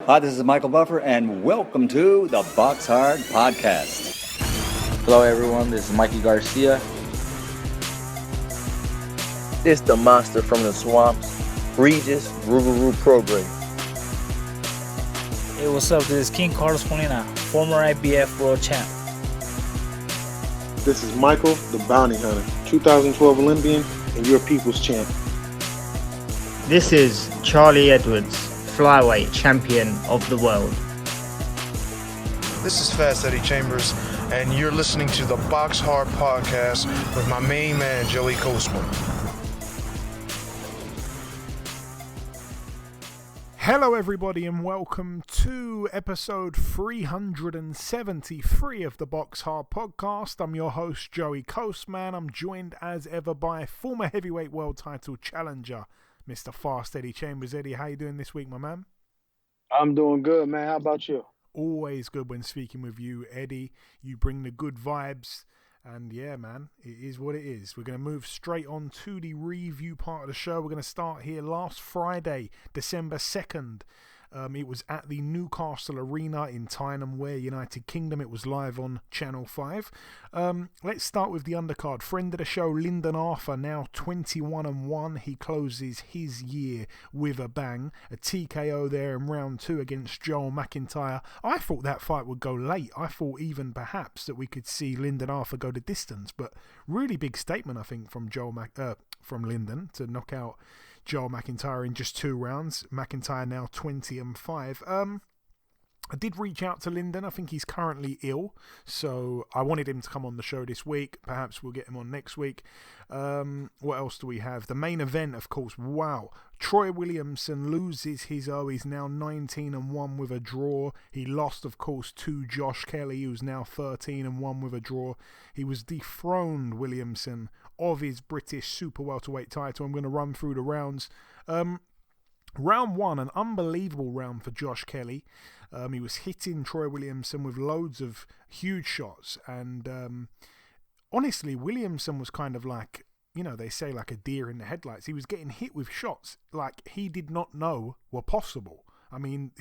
Hi, this is Michael Buffer, and welcome to the BoxHard Podcast. Hello, everyone. This is Mikey Garcia. It's the monster from the swamps, Regis Rougarou Prograis. Hey, what's up? This is King Carlos Molina, former IBF world champ. This is Michael, the Bounty Hunter, 2012 Olympian and your people's champ. This is Charlie Edwards, flyweight champion of the world. This is Fast Eddie Chambers, and you're listening to the BoxHard Podcast with my main man, Joey Coastman. Hello everybody and welcome to episode 373 of the BoxHard Podcast. I'm your host Joey Coastman. I'm joined as ever by former heavyweight world title challenger Mr. Fast Eddie Chambers. Eddie, how you doing this week, my man? I'm doing good, man. How about you? Always good when speaking with you, Eddie. You bring the good vibes. And yeah, man, it is what it is. We're going to move straight on to the review part of the show. We're going to start here last Friday, December 2nd. It was at the Newcastle Arena in Tyneham Wear, United Kingdom. It was live on Channel 5. Let's start with the undercard. Friend of the show, Lyndon Arthur, now 21-1. He closes his year with a bang. A TKO there in round 2 against Joel McIntyre. I thought that fight would go late. I thought even perhaps that we could see Lyndon Arthur go the distance. But really big statement, I think, from from Lyndon to knock out Joel McIntyre in just 2 rounds. McIntyre now 20-5. I did reach out to Lyndon. I think he's currently ill, so I wanted him to come on the show this week. Perhaps we'll get him on next week. What else do we have? The main event, of course. Wow. Troy Williamson loses his O. He's now 19-1 with a draw. He lost, of course, to Josh Kelly, who's now 13-1 with a draw. He was dethroned, Williamson, of his British Super-Welterweight title. I'm going to run through the rounds. Round 1, an unbelievable round for Josh Kelly. He was hitting Troy Williamson with loads of huge shots. And honestly, Williamson was kind of like, you know, they say like a deer in the headlights. He was getting hit with shots like he did not know were possible. I mean,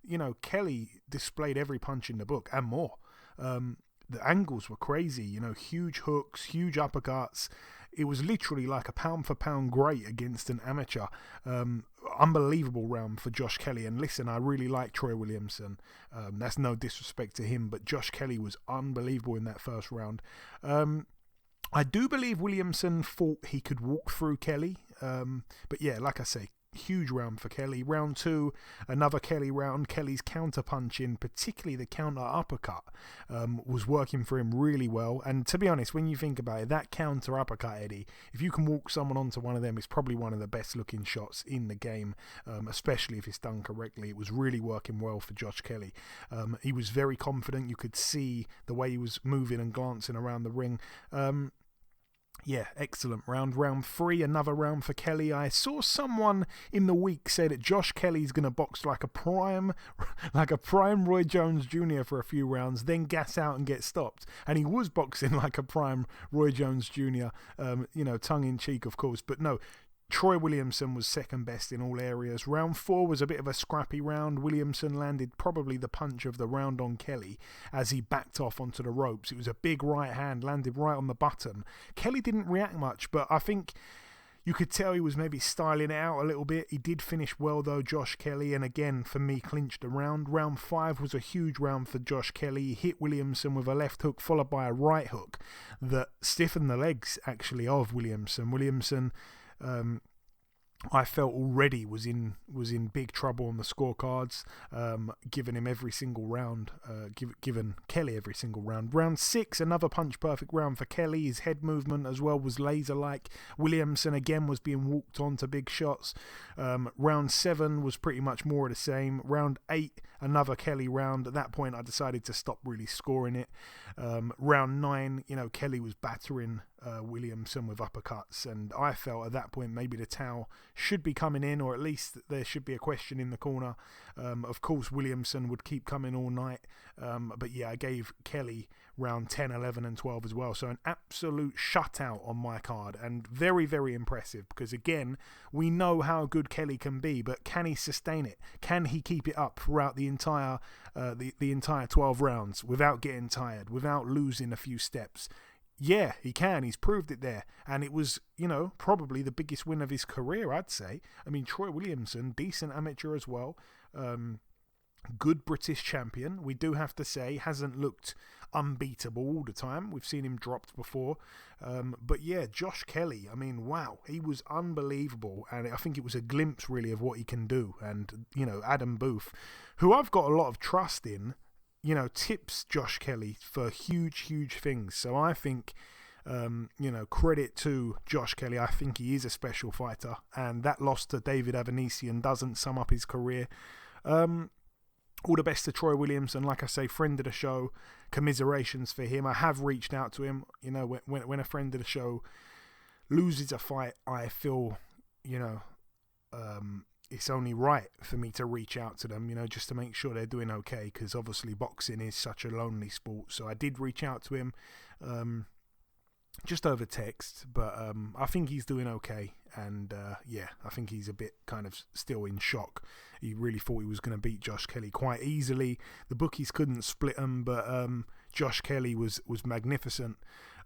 you know, Kelly displayed every punch in the book and more. The angles were crazy, you know, huge hooks, huge uppercuts. It was literally like a pound-for-pound great against an amateur. Unbelievable round for Josh Kelly. And listen, I really like Troy Williamson. That's no disrespect to him, but Josh Kelly was unbelievable in that first round. I do believe Williamson thought he could walk through Kelly. But yeah, like I say, huge round for Kelly. Round 2, another Kelly round. Kelly's counter-punching, particularly the counter-uppercut, was working for him really well. And to be honest, when you think about it, that counter-uppercut, Eddie, if you can walk someone onto one of them, it's probably one of the best-looking shots in the game, especially if it's done correctly. It was really working well for Josh Kelly. He was very confident. You could see the way he was moving and glancing around the ring. Yeah, excellent round. Round 3, another round for Kelly. I saw someone in the week say that Josh Kelly's going to box like a prime Roy Jones Jr. for a few rounds, then gas out and get stopped. And he was boxing like a prime Roy Jones Jr., you know, tongue-in-cheek, of course. But no, Troy Williamson was second best in all areas. Round 4 was a bit of a scrappy round. Williamson landed probably the punch of the round on Kelly as he backed off onto the ropes. It was a big right hand, landed right on the button. Kelly didn't react much, but I think you could tell he was maybe styling it out a little bit. He did finish well though, Josh Kelly, and again, for me, clinched the round. Round 5 was a huge round for Josh Kelly. He hit Williamson with a left hook followed by a right hook that stiffened the legs, actually, of Williamson. Williamson, I felt already was in big trouble on the scorecards, giving him every single round, given Kelly every single round. Round 6, another punch-perfect round for Kelly. His head movement as well was laser-like. Williamson again was being walked on to big shots. Round 7 was pretty much more of the same. Round 8, another Kelly round. At that point, I decided to stop really scoring it. Round 9, you know, Kelly was battering Williamson with uppercuts, and I felt at that point maybe the towel should be coming in, or at least there should be a question in the corner. Of course, Williamson would keep coming all night, but yeah, I gave Kelly round 10, 11 and 12 as well, so an absolute shutout on my card, and very, very impressive, because again, we know how good Kelly can be, but can he sustain it? Can he keep it up throughout the entire the entire 12 rounds without getting tired, without losing a few steps? Yeah, he can. He's proved it there. And it was, probably the biggest win of his career, I'd say. I mean, Troy Williamson, decent amateur as well. Good British champion. We do have to say, hasn't looked unbeatable all the time. We've seen him dropped before. But yeah, Josh Kelly, I mean, wow, he was unbelievable. And I think it was a glimpse, really, of what he can do. And, Adam Booth, who I've got a lot of trust in, tips Josh Kelly for huge, huge things. So I think, credit to Josh Kelly. I think he is a special fighter, and that loss to David Avanesian doesn't sum up his career. All the best to Troy Williamson. Like I say, friend of the show. Commiserations for him. I have reached out to him. When a friend of the show loses a fight, I feel, it's only right for me to reach out to them, just to make sure they're doing okay, because obviously boxing is such a lonely sport. So I did reach out to him just over text, but I think he's doing okay. And I think he's a bit kind of still in shock. He really thought he was going to beat Josh Kelly quite easily. The bookies couldn't split him, but Josh Kelly was magnificent.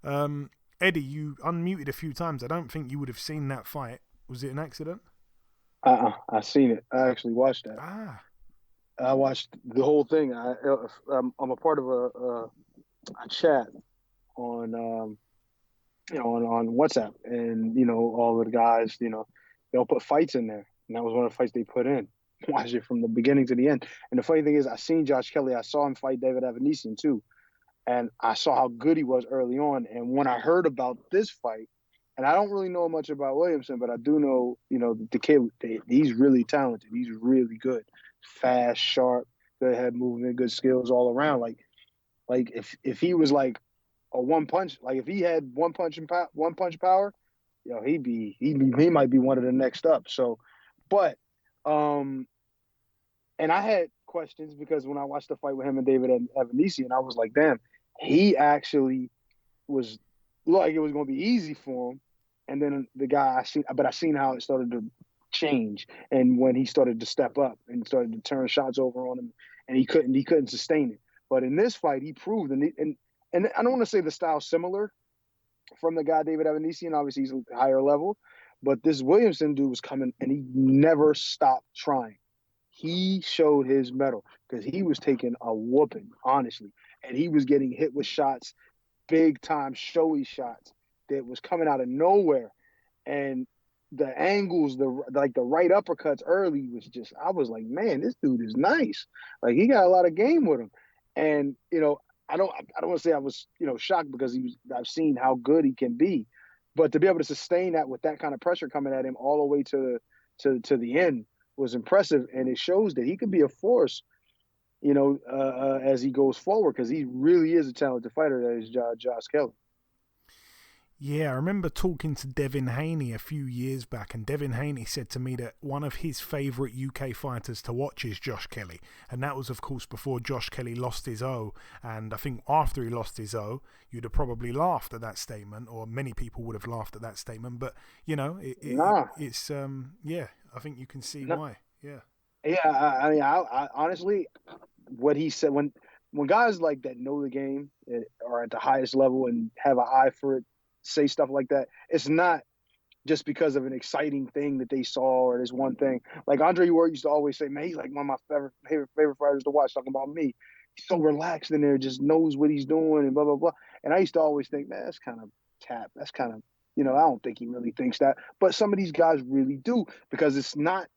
Eddie, you unmuted a few times. I don't think you would have seen that fight. Was it an accident? I seen it. I actually watched that. I watched the whole thing. I'm a part of a chat on on WhatsApp, and all of the guys, they'll put fights in there, and that was one of the fights they put in. Watch it from the beginning to the end. And the funny thing is, I seen Josh Kelly. I saw him fight David Avanesian too, and I saw how good he was early on. And when I heard about this fight, and I don't really know much about Williamson, but I do know, the kid, he's really talented. He's really good. Fast, sharp, good head movement, good skills all around. Like if he was like a one punch, like if he had one punch power, he might be one of the next up. So, but, and I had questions because when I watched the fight with him and David Avanesian, I was like, damn, he actually looked like it was going to be easy for him. And then the guy I seen how it started to change, and when he started to step up and started to turn shots over on him, and he couldn't sustain it. But in this fight, he proved, and I don't want to say the style similar from the guy David Avanesian. Obviously, he's a higher level, but this Williamson dude was coming, and he never stopped trying. He showed his mettle because he was taking a whooping, honestly, and he was getting hit with shots, big time showy shots that was coming out of nowhere. And the angles, the right uppercuts early was just, I was like, man, this dude is nice. Like, he got a lot of game with him. And, I don't want to say I was, shocked, because I've seen how good he can be, but to be able to sustain that with that kind of pressure coming at him all the way to the end was impressive. And it shows that he could be a force, as he goes forward, because he really is a talented fighter, that is Josh Kelly. Yeah, I remember talking to Devin Haney a few years back, and Devin Haney said to me that one of his favourite UK fighters to watch is Josh Kelly. And that was, of course, before Josh Kelly lost his O. And I think after he lost his O, you'd have probably laughed at that statement, or many people would have laughed at that statement. But, it's, I think you can see why. Yeah. Yeah, I honestly, what he said, when guys like that know the game, are at the highest level and have an eye for it, say stuff like that, it's not just because of an exciting thing that they saw or this one thing. Like Andre Ward used to always say, man, he's like one of my favorite fighters to watch, talking about me. He's so relaxed in there, just knows what he's doing and blah, blah, blah. And I used to always think, man, that's kind of tap. That's kind of, I don't think he really thinks that. But some of these guys really do, because it's not,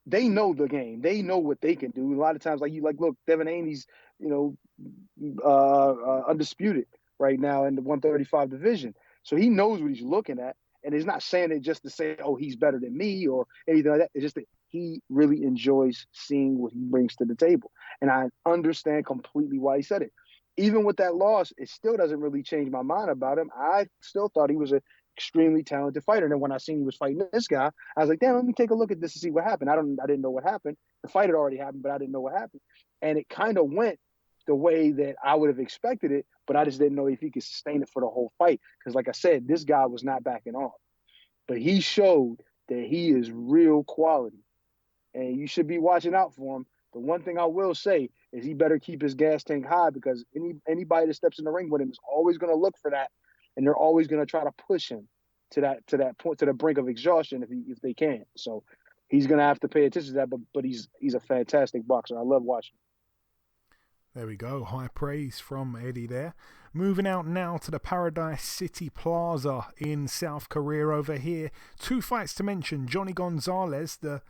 they know the game. They know what they can do. A lot of times, look, Devin Haney's, undisputed right now in the 135 division. So he knows what he's looking at, and he's not saying it just to say, oh, he's better than me or anything like that. It's just that he really enjoys seeing what he brings to the table. And I understand completely why he said it. even with that loss, it still doesn't really change my mind about him. I still thought he was an extremely talented fighter. And then when I seen he was fighting this guy, I was like, damn, let me take a look at this and see what happened. I didn't know what happened. The fight had already happened, but I didn't know what happened. And it kind of went the way that I would have expected it, but I just didn't know if he could sustain it for the whole fight. Because like I said, this guy was not backing off. But he showed that he is real quality. And you should be watching out for him. The one thing I will say is he better keep his gas tank high, because anybody that steps in the ring with him is always going to look for that, and they're always going to try to push him to that point, to the brink of exhaustion if they can. So he's going to have to pay attention to that. But he's a fantastic boxer. I love watching him. There we go. High praise from Eddie there. Moving out now to the Paradise City Plaza in South Korea over here. 2 fights to mention. Johnny Gonzalez, the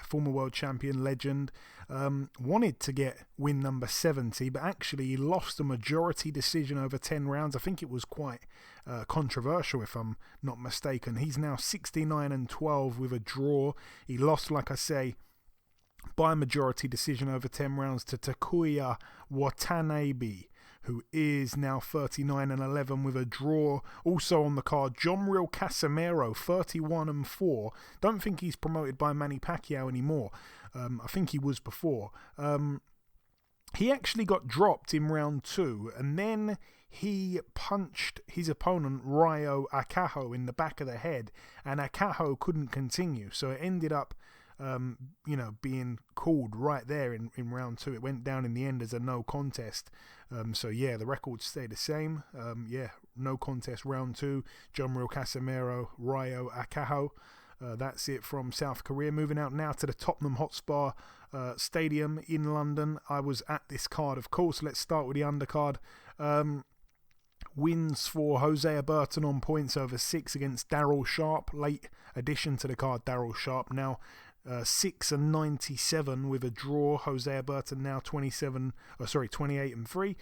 former world champion legend, wanted to get win number 70, but actually he lost a majority decision over 10 rounds. I think it was quite controversial, if I'm not mistaken. He's now 69-12 with a draw. He lost, like I say, by majority decision over 10 rounds to Takuya Watanabe, who is now 39-11 with a draw. Also on the card, Jomril Casimero, 31-4. Don't think he's promoted by Manny Pacquiao anymore. I think he was before. He actually got dropped in round 2, and then he punched his opponent Ryo Akaho in the back of the head, and Akaho couldn't continue, so it ended up being called right there in round 2. It went down in the end as a no contest. The records stay the same. No contest round 2. Jomril Casimero, Ryo Akaho. That's it from South Korea. Moving out now to the Tottenham Hotspur Stadium in London. I was at this card, of course. Let's start with the undercard. Wins for Hosea Burton on points over 6 against Daryl Sharp. Late addition to the card, Daryl Sharp. Now 6-97 with a draw. Hosea Burton now 28-3.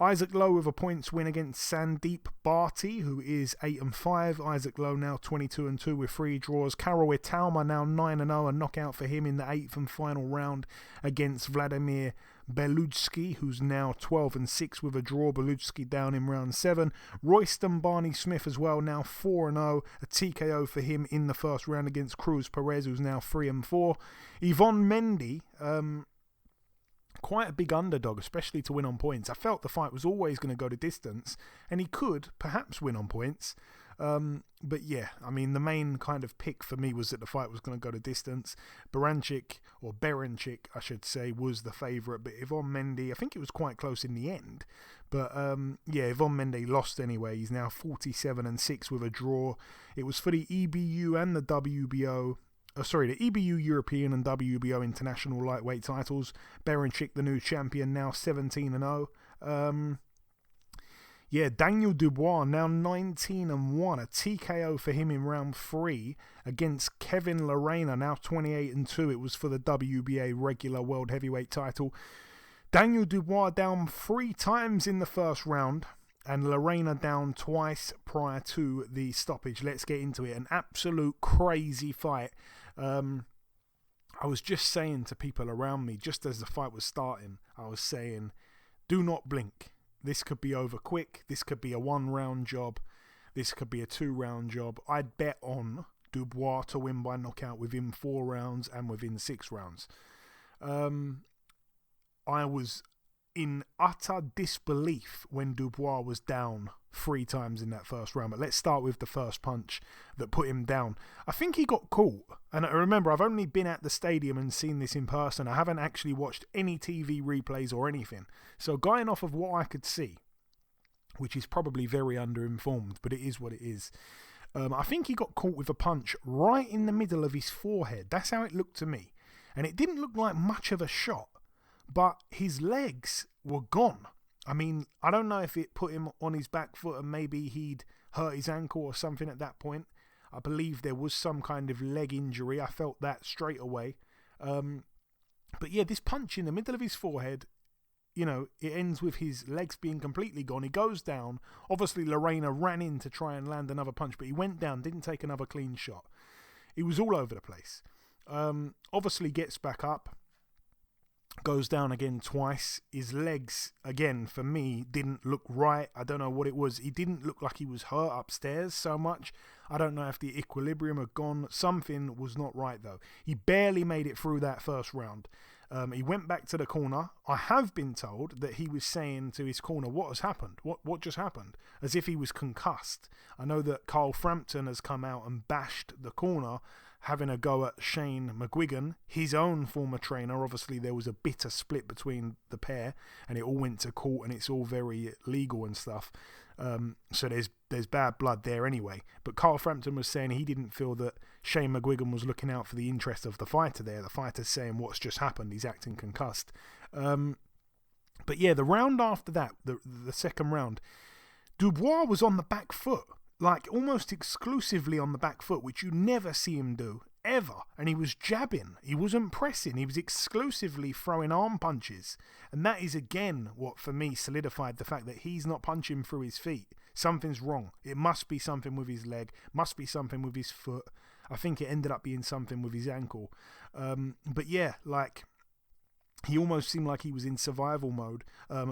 Isaac Lowe with a points win against Sandeep Bharti, who is 8-5. Isaac Lowe now 22-2 with 3 draws. Karol Itauma now 9-0, a knockout for him in the 8th and final round against Vladimir Belutsky, who's now 12-6 with a draw. Belutsky down in round 7. Royston Barney Smith as well, now 4-0, a TKO for him in the first round against Cruz Perez, who's now 3-4. Yvonne Mendy, quite a big underdog, especially to win on points. I felt the fight was always going to go to distance, and he could perhaps win on points. But yeah, I mean, the main kind of pick for me was that the fight was going to go to distance. Berencik, I should say, was the favourite, but Yvonne Mendy, I think it was quite close in the end. But Yvonne Mendy lost anyway. He's now 47-6 with a draw. It was for the EBU and the WBO. The EBU European and WBO International Lightweight titles. Berencik, the new champion, now 17-0. Daniel Dubois, now 19-1. A TKO for him in round 3 against Kevin Lorena, now 28-2. It was for the WBA regular world heavyweight title. Daniel Dubois down 3 times in the first round, and Lorena down twice prior to the stoppage. Let's get into it. An absolute crazy fight. I was just saying to people around me, just as the fight was starting, I was saying, do not blink. This could be over quick. This could be a 1-round job. This could be a 2-round job. I'd bet on Dubois to win by knockout within 4 rounds and within 6 rounds. I was in utter disbelief when Dubois was down 3 times in that first round. But let's start with the first punch that put him down. I think he got caught. And remember, I've only been at the stadium and seen this in person. I haven't actually watched any TV replays or anything. So going off of what I could see, which is probably very underinformed, but it is what it is. I think he got caught with a punch right in the middle of his forehead. That's how it looked to me. And it didn't look like much of a shot, but his legs were gone. I mean, I don't know if it put him on his back foot and maybe he'd hurt his ankle or something at that point. I believe there was some kind of leg injury. I felt that straight away. But yeah, this punch in the middle of his forehead, it ends with his legs being completely gone. He goes down. Obviously, Lorena ran in to try and land another punch, but he went down, didn't take another clean shot. He was all over the place. Obviously gets back up, goes down again twice. His legs, again, for me, didn't look right. I don't know what it was. He didn't look like he was hurt upstairs so much. I don't know if the equilibrium had gone. Something was not right, though. He barely made it through that first round. He went back to the corner. I have been told that he was saying to his corner, what has happened? What just happened? As if he was concussed. I know that Carl Frampton has come out and bashed the corner, having a go at Shane McGuigan, his own former trainer. Obviously, there was a bitter split between the pair, and it all went to court, and it's all very legal and stuff. So there's bad blood there anyway. But Carl Frampton was saying he didn't feel that Shane McGuigan was looking out for the interest of the fighter there. The fighter's saying what's just happened, he's acting concussed. But yeah, the round after that, the second round, Dubois was on the back foot. Like, almost exclusively on the back foot, which you never see him do, ever. And he was jabbing. He wasn't pressing. He was exclusively throwing arm punches. And that is, again, what, for me, solidified the fact that he's not punching through his feet. Something's wrong. It must be something with his leg. Must be something with his foot. I think it ended up being something with his ankle. But yeah, like, he almost seemed like he was in survival mode.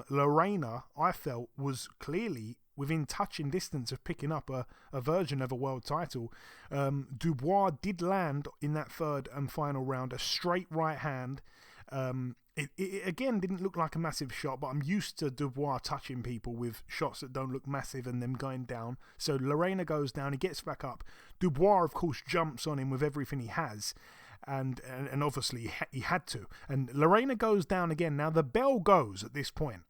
Lorena, I felt, was clearly within touching distance of picking up a version of a world title. Dubois did land in that third and final round a straight right hand. It again didn't look like a massive shot, but I'm used to Dubois touching people with shots that don't look massive and them going down. So Lorena goes down, he gets back up. Dubois, of course, jumps on him with everything he has. And obviously he had to. And Lorena goes down again. Now the bell goes at this point.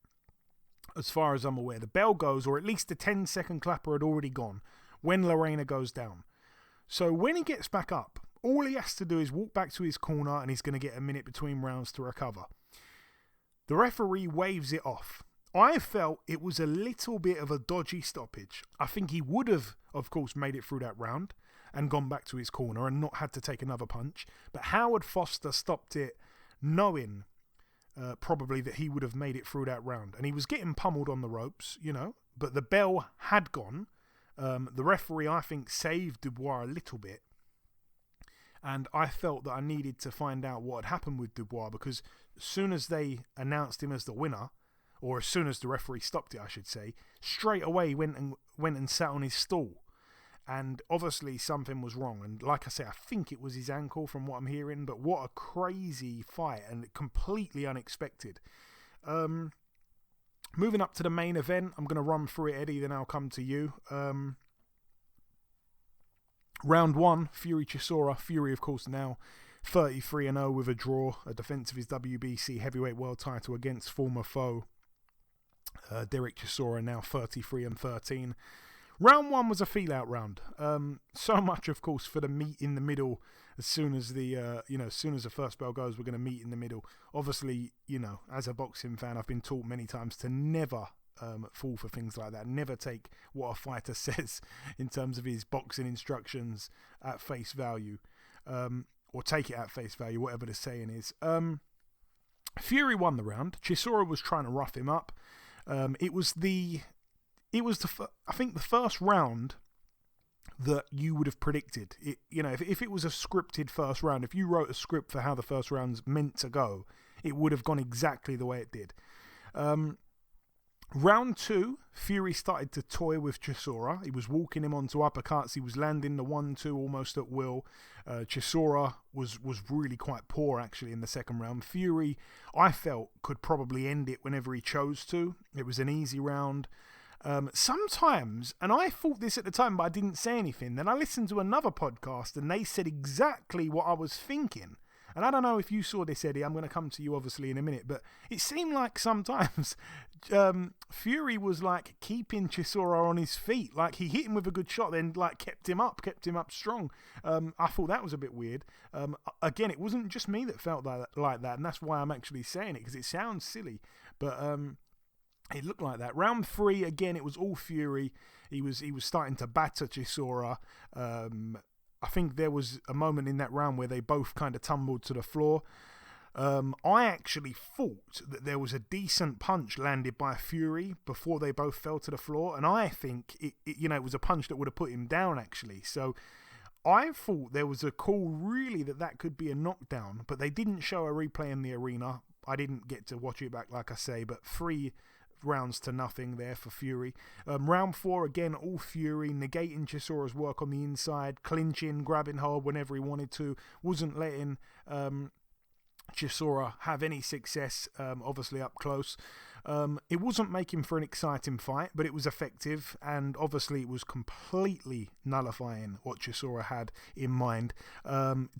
As far as I'm aware, the bell goes, or at least the 10-second clapper had already gone when Lorena goes down. So when he gets back up, all he has to do is walk back to his corner and he's going to get a minute between rounds to recover. The referee waves it off. I felt it was a little bit of a dodgy stoppage. I think he would have, of course, made it through that round and gone back to his corner and not had to take another punch. But Howard Foster stopped it knowing probably that he would have made it through that round. And he was getting pummeled on the ropes, you know, but the bell had gone. The referee, I think, saved Dubois a little bit. And I felt that I needed to find out what had happened with Dubois, because as soon as they announced him as the winner, or as soon as the referee stopped it, I should say, straight away he went and sat on his stool. And obviously something was wrong. And like I say, I think it was his ankle from what I'm hearing. But what a crazy fight, and completely unexpected. Moving up to the main event, I'm going to run through it, Eddie, then I'll come to you. Round one, Fury Chisora. Fury, of course, now 33-0 with a draw, a defence of his WBC heavyweight world title against former foe Derek Chisora, now 33-13. Round one was a feel-out round. So much, of course, for the meet in the middle. As soon as as soon as the first bell goes, we're going to meet in the middle. Obviously, as a boxing fan, I've been taught many times to never fall for things like that. Never take what a fighter says in terms of his boxing instructions at face value, or take it at face value, whatever the saying is. Fury won the round. Chisora was trying to rough him up. I think the first round that you would have predicted. If it was a scripted first round, if you wrote a script for how the first round's meant to go, it would have gone exactly the way it did. Round two, Fury started to toy with Chisora. He was walking him onto uppercuts. He was landing the 1-2 almost at will. Chisora was really quite poor, actually, in the second round. Fury, I felt, could probably end it whenever he chose to. It was an easy round. Sometimes, and I thought this at the time, but I didn't say anything. Then I listened to another podcast and they said exactly what I was thinking. And I don't know if you saw this, Eddie. I'm going to come to you obviously in a minute, but it seemed like sometimes Fury was like keeping Chisora on his feet. Like he hit him with a good shot, then like kept him up strong. I thought that was a bit weird. Again, it wasn't just me that felt like that, and that's why I'm actually saying it, because it sounds silly, but it looked like that. Round three, again, it was all Fury. He was starting to batter Chisora. I think there was a moment in that round where they both kind of tumbled to the floor. I actually thought that there was a decent punch landed by Fury before they both fell to the floor, and I think it was a punch that would have put him down, actually. So I thought there was a call really that could be a knockdown, but they didn't show a replay in the arena. I didn't get to watch it back, like I say, but 3 rounds to nothing there for Fury. Round 4, again, all Fury, negating Chisora's work on the inside, clinching, grabbing hold whenever he wanted to, wasn't letting Chisora have any success, obviously up close. It wasn't making for an exciting fight, but it was effective, and obviously it was completely nullifying what Chisora had in mind.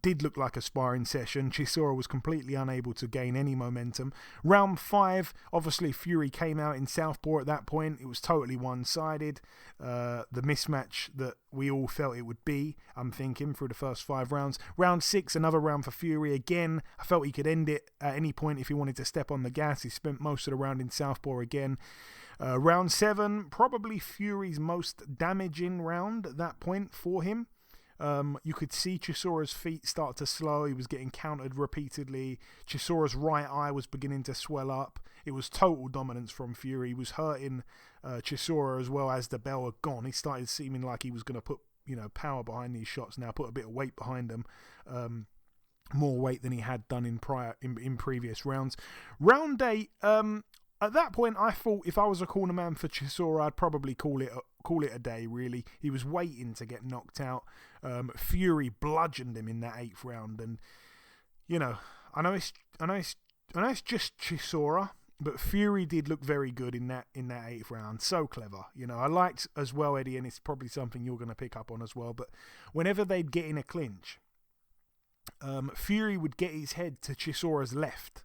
Did look like a sparring session. Chisora was completely unable to gain any momentum. Round 5, obviously Fury came out in southpaw at that point. It was totally one-sided. The mismatch that we all felt it would be, I'm thinking, through the first 5 rounds. Round 6, another round for Fury. Again, I felt he could end it at any point if he wanted to step on the gas. He spent most of the round in southpaw again. Round 7, probably Fury's most damaging round at that point for him. You could see Chisora's feet start to slow. He was getting countered repeatedly. Chisora's right eye was beginning to swell up. It was total dominance from Fury. He was hurting Chisora as well as the bell had gone. He started seeming like he was going to put power behind these shots now, put a bit of weight behind them. More weight than he had done in previous rounds. Round 8, at that point, I thought if I was a corner man for Chisora, I'd probably call it a day, really. He was waiting to get knocked out. Fury bludgeoned him in that 8th round. And, I know it's just Chisora, but Fury did look very good in that 8th round. So clever. I liked as well, Eddie, and it's probably something you're going to pick up on as well, but whenever they'd get in a clinch, Fury would get his head to Chisora's left,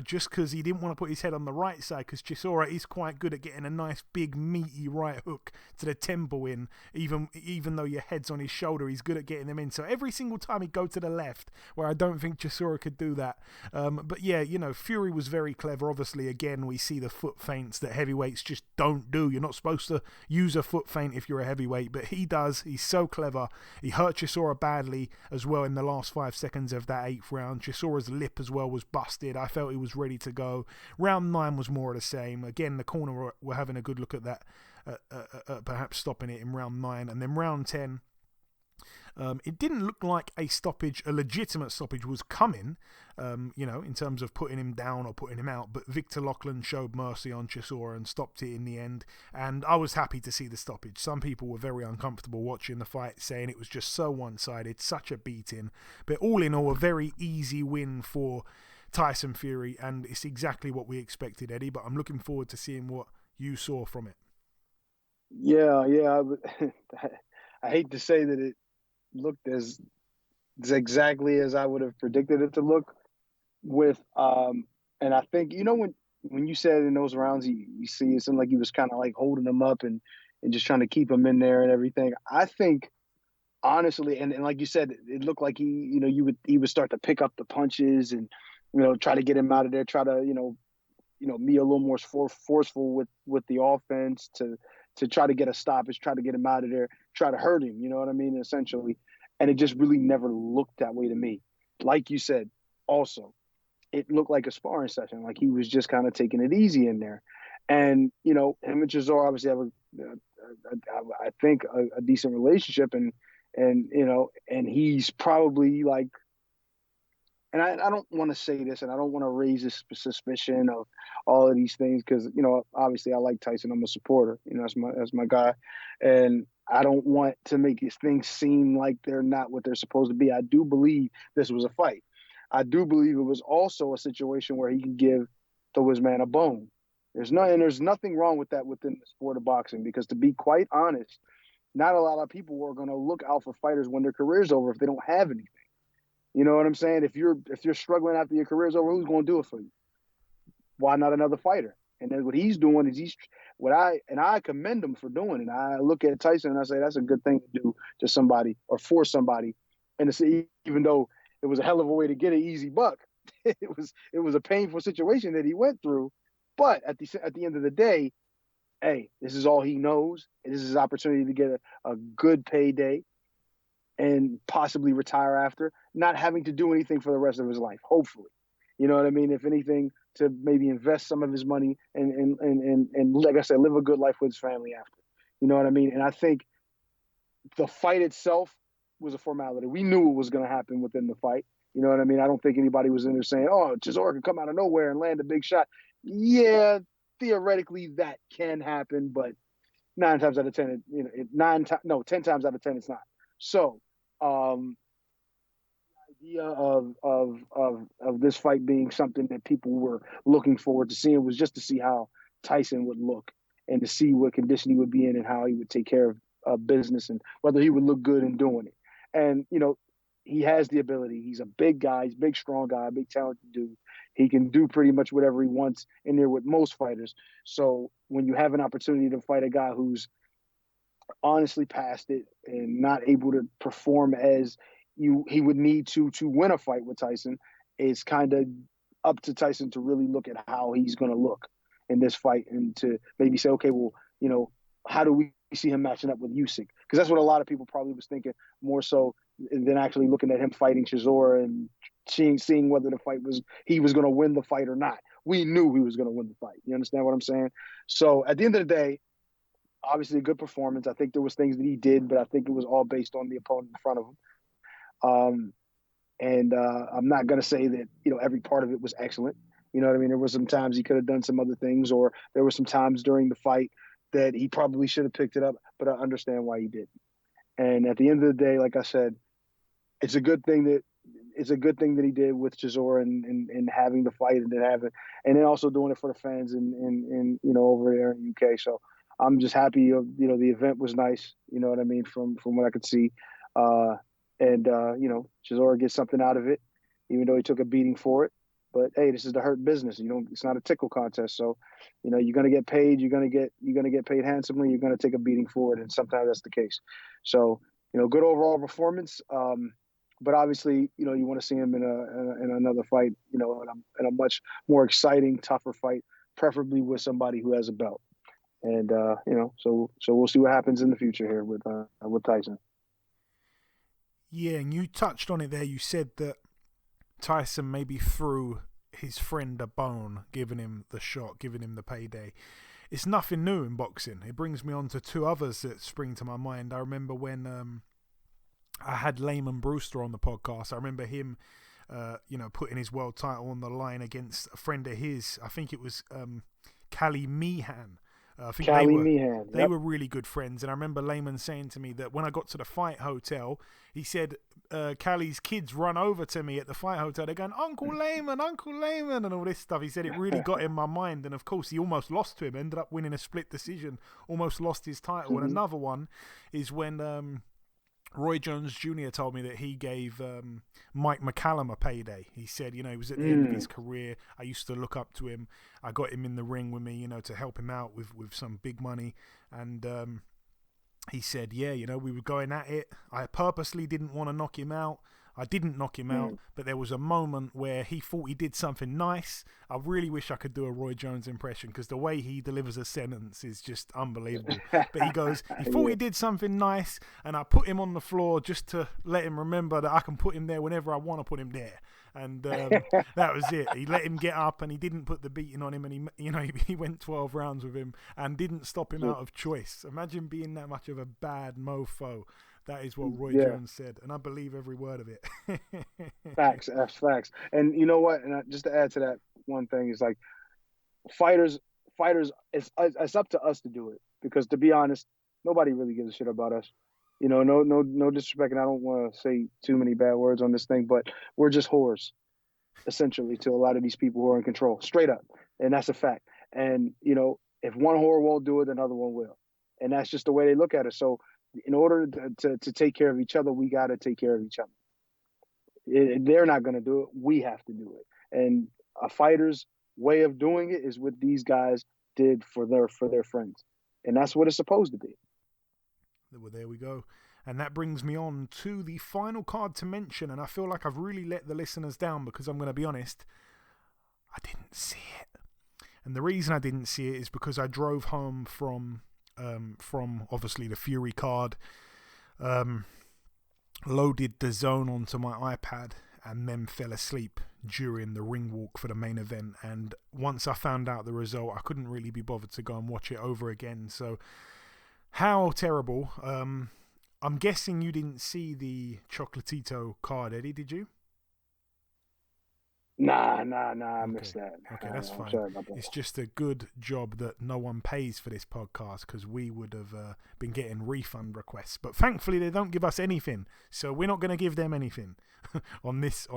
just because he didn't want to put his head on the right side, because Chisora is quite good at getting a nice big meaty right hook to the temple in, even though your head's on his shoulder, he's good at getting them in. So every single time he'd go to the left, where I don't think Chisora could do that. But yeah, Fury was very clever. Obviously, again, we see the foot feints that heavyweights just don't do. You're not supposed to use a foot feint if you're a heavyweight, but he does. He's so clever. He hurt Chisora badly as well in the last 5 seconds of that 8th round. Chisora's lip as well was busted. I felt he was ready to go. Round 9 was more of the same. Again, the corner were having a good look at that, perhaps stopping it in round 9. And then round 10, it didn't look like a legitimate stoppage was coming, in terms of putting him down or putting him out, but Victor Lachlan showed mercy on Chisora and stopped it in the end, and I was happy to see the stoppage. Some people were very uncomfortable watching the fight, saying it was just so one-sided, such a beating, but all in all, a very easy win for Tyson Fury, and it's exactly what we expected, Eddie, but I'm looking forward to seeing what you saw from it. Yeah. I hate to say that it looked as exactly as I would have predicted it to look with, and I think, when you said in those rounds, you see it seemed like he was kind of like holding him up and just trying to keep him in there and everything. I think, honestly, and like you said, it looked like he would start to pick up the punches and, try to get him out of there, try to, be a little more forceful with the offense to try to get a stoppage, try to get him out of there, try to hurt him, you know what I mean, essentially. And it just really never looked that way to me. Like you said, also, it looked like a sparring session, like he was just kind of taking it easy in there. And, him and Chisora obviously have I think a decent relationship, and he's probably like, and I don't want to say this, and I don't want to raise this suspicion of all of these things, because, obviously I like Tyson. I'm a supporter. That's my guy. And I don't want to make these things seem like they're not what they're supposed to be. I do believe this was a fight. I do believe it was also a situation where he can throw his man a bone. There's nothing wrong with that within the sport of boxing, because to be quite honest, not a lot of people are going to look out for fighters when their career's over if they don't have anything. You know what I'm saying? If you're struggling after your career's over, who's going to do it for you? Why not another fighter? And then what he's doing is I commend him for doing it. I look at Tyson and I say that's a good thing to do to somebody or for somebody. And even though it was a hell of a way to get an easy buck, it was a painful situation that he went through. But at the end of the day, hey, this is all he knows. And this is his opportunity to get a good payday and possibly retire after, not having to do anything for the rest of his life, hopefully. You know what I mean? If anything, to maybe invest some of his money and like I said, live a good life with his family after. You know what I mean? And I think the fight itself was a formality. We knew it was going to happen within the fight. You know what I mean? I don't think anybody was in there saying, "Oh, Chisora can come out of nowhere and land a big shot." Yeah, theoretically that can happen, but 9 times out of 10, 10 times out of 10, it's not. So, the idea of this fight being something that people were looking forward to seeing was just to see how Tyson would look and to see what condition he would be in and how he would take care of business and whether he would look good in doing it. And he has the ability. He's a big guy. He's a big, strong guy, big, talented dude. He can do pretty much whatever he wants in there with most fighters. So when you have an opportunity to fight a guy who's honestly past it and not able to perform as he would need to win a fight with Tyson, it's kind of up to Tyson to really look at how he's going to look in this fight and to maybe say, okay, well, how do we see him matching up with Usyk? Because that's what a lot of people probably was thinking more so than actually looking at him fighting Chisora and seeing whether he was going to win the fight or not. We knew he was going to win the fight. You understand what I'm saying? So at the end of the day, obviously a good performance. I think there was things that he did, but I think it was all based on the opponent in front of him. I'm not going to say that, every part of it was excellent. You know what I mean? There were some times he could have done some other things, or there were some times during the fight that he probably should have picked it up, but I understand why he didn't. And at the end of the day, like I said, it's a good thing that he did with Chisora and having the fight and then also doing it for the fans and over there in the UK. So I'm just happy. The event was nice. You know what I mean? From what I could see, Chisora gets something out of it, even though he took a beating for it. But hey, this is the hurt business. It's not a tickle contest. So, you're gonna get paid. You're gonna get paid handsomely. You're gonna take a beating for it, and sometimes that's the case. So, good overall performance. But obviously, you want to see him in another fight. In a much more exciting, tougher fight, preferably with somebody who has a belt. And so we'll see what happens in the future here with Tyson. Yeah, and you touched on it there. You said that Tyson maybe threw his friend a bone, giving him the shot, giving him the payday. It's nothing new in boxing. It brings me on to two others that spring to my mind. I remember when I had Layman Brewster on the podcast. I remember him, putting his world title on the line against a friend of his. I think it was Cali Meehan. I think they were really good friends. And I remember Layman saying to me that when I got to the fight hotel, he said Cali's kids run over to me at the fight hotel. They're going, Uncle Layman, and all this stuff. He said it really got in my mind. And of course, he almost lost to him, ended up winning a split decision, almost lost his title. Mm-hmm. And another one is when Roy Jones Jr. told me that he gave Mike McCallum a payday. He said, he was at the end of his career. I used to look up to him. I got him in the ring with me, to help him out with some big money. And he said, we were going at it. I purposely didn't want to knock him out. I didn't knock him out, but there was a moment where he thought he did something nice. I really wish I could do a Roy Jones impression because the way he delivers a sentence is just unbelievable. But he goes, he thought he did something nice, and I put him on the floor just to let him remember that I can put him there whenever I want to put him there. And that was it. He let him get up, and he didn't put the beating on him, and he went 12 rounds with him and didn't stop him out of choice. Imagine being that much of a bad mofo. That is what Roy Jones said, and I believe every word of it. Facts, that's facts. And you know what? And just to add to that one thing is like fighters. It's up to us to do it because, to be honest, nobody really gives a shit about us. No disrespect, and I don't want to say too many bad words on this thing, but we're just whores, essentially, to a lot of these people who are in control, straight up, and that's a fact. And if one whore won't do it, another one will, and that's just the way they look at it. So, in order to take care of each other, we got to take care of each other. They're not going to do it. We have to do it. And a fighter's way of doing it is what these guys did for their friends. And that's what it's supposed to be. Well, there we go. And that brings me on to the final card to mention. And I feel like I've really let the listeners down because I'm going to be honest, I didn't see it. And the reason I didn't see it is because I drove home from obviously the Fury card, loaded the Zone onto my iPad, and then fell asleep during the ring walk for the main event. And once I found out the result, I couldn't really be bothered to go and watch it over again. So how terrible. I'm guessing you didn't see the Chocolatito card, Eddie, did you? Nah. I missed that. Okay, that's I'm fine. sorry about that. It's just a good job that no one pays for this podcast, because we would have been getting refund requests. But thankfully, they don't give us anything, so we're not going to give them anything on this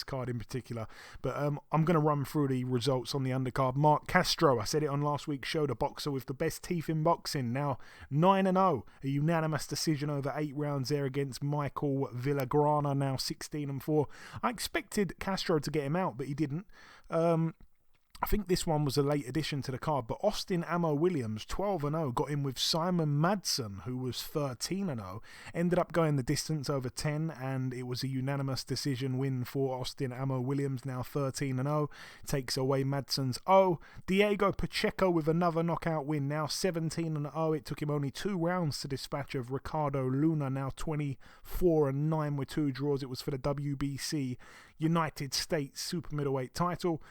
card in particular. But I'm going to run through the results on the undercard. Mark Castro, I said it on last week's show, the boxer with the best teeth in boxing, now 9-0, a unanimous decision over 8 rounds there against Michael Villagrana, now 16-4. I expected Castro to get him out, but he didn't. I think this one was a late addition to the card, but Austin Ammo Williams, 12-0, got in with Simon Madsen, who was 13-0, ended up going the distance over 10, and it was a unanimous decision win for Austin Ammo Williams, now 13-0, takes away Madsen's O. Diego Pacheco with another knockout win, now 17-0. It took him only 2 rounds to dispatch of Ricardo Luna, now 24-9 with 2 draws. It was for the WBC United States Super Middleweight title.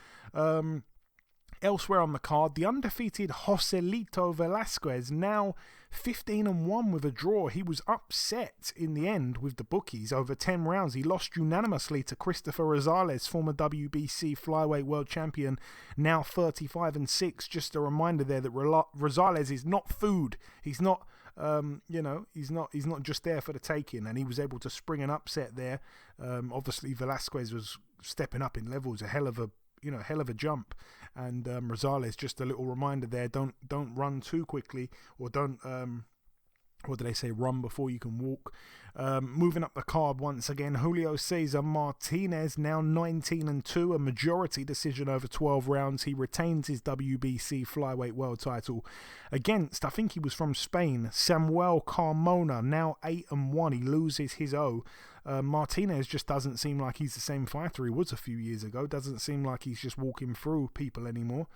Elsewhere on the card, the undefeated Joselito Velasquez, now 15-1 with a draw. He was upset in the end with the bookies over 10 rounds. He lost unanimously to Christopher Rosales, former WBC flyweight world champion, now 35-6. Just a reminder there that Rosales is not food. He's not, he's not just there for the taking, and he was able to spring an upset there. Obviously, Velasquez was stepping up in levels, a hell of a jump. And Rosales, just a little reminder there, don't run too quickly, or don't what do they say, run before you can walk. Moving up the card once again, Julio Cesar Martinez, now 19-2, a majority decision over 12 rounds. He retains his WBC flyweight world title against, I think he was from Spain, Samuel Carmona, now 8-1. He loses his O. Martinez just doesn't seem like he's the same fighter he was a few years ago. Doesn't seem like he's just walking through people anymore.